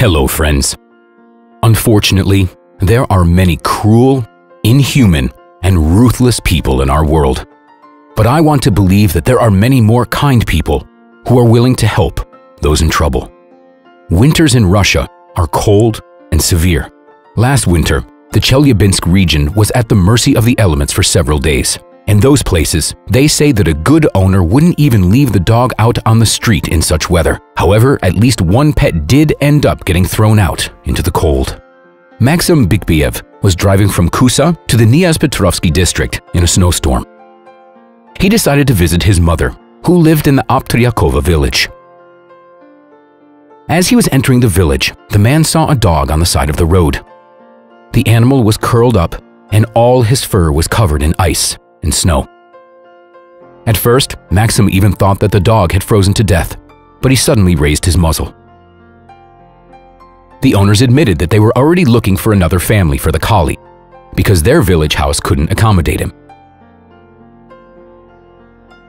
Hello, friends. Unfortunately, there are many cruel, inhuman, and ruthless people in our world. But I want to believe that there are many more kind people who are willing to help those in trouble. Winters in Russia are cold and severe. Last winter, the Chelyabinsk region was at the mercy of the elements for several days. In those places, they say that a good owner wouldn't even leave the dog out on the street in such weather. However, at least one pet did end up getting thrown out into the cold. Maxim Bikbiev was driving from Kusa to the Dniepropetrovsky district in a snowstorm. He decided to visit his mother, who lived in the Optryakova village. As he was entering the village, the man saw a dog on the side of the road. The animal was curled up, and all his fur was covered in ice and snow. At first, Maxim even thought that the dog had frozen to death, but he suddenly raised his muzzle. The owners admitted that they were already looking for another family for the collie, because their village house couldn't accommodate him.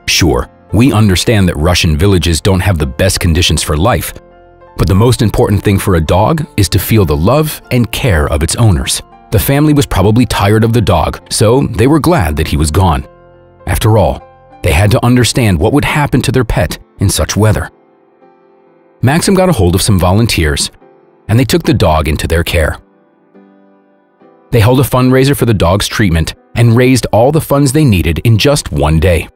Sure, we understand that Russian villages don't have the best conditions for life, but the most important thing for a dog is to feel the love and care of its owners. The family was probably tired of the dog, so they were glad that he was gone. After all, they had to understand what would happen to their pet in such weather. Maxim got a hold of some volunteers, and they took the dog into their care. They held a fundraiser for the dog's treatment and raised all the funds they needed in just one day.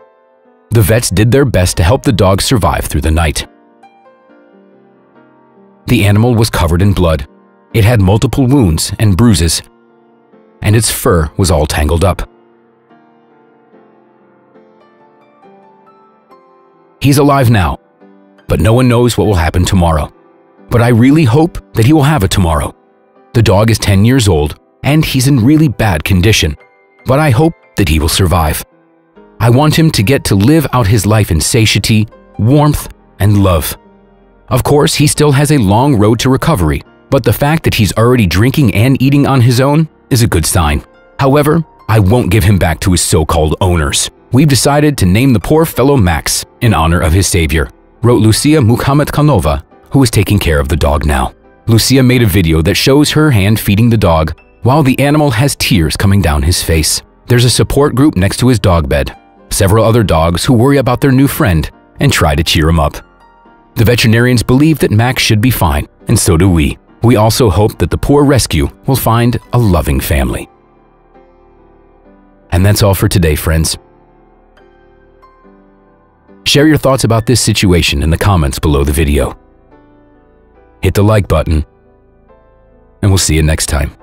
The vets did their best to help the dog survive through the night. The animal was covered in blood. It had multiple wounds and bruises, and its fur was all tangled up. He's alive now, but no one knows what will happen tomorrow. But I really hope that he will have a tomorrow. The dog is 10 years old, and he's in really bad condition, but I hope that he will survive. I want him to get to live out his life in satiety, warmth, and love. Of course, he still has a long road to recovery, but the fact that he's already drinking and eating on his own is a good sign. However, I won't give him back to his so-called owners. We've decided to name the poor fellow Max in honor of his savior, wrote Lucia Mukhametkanova, who is taking care of the dog now. Lucia made a video that shows her hand feeding the dog while the animal has tears coming down his face. There's a support group next to his dog bed, several other dogs who worry about their new friend and try to cheer him up. The veterinarians believe that Max should be fine, and so do we. We also hope that the poor rescue will find a loving family. And that's all for today, friends. Share your thoughts about this situation in the comments below the video. Hit the like button, and we'll see you next time.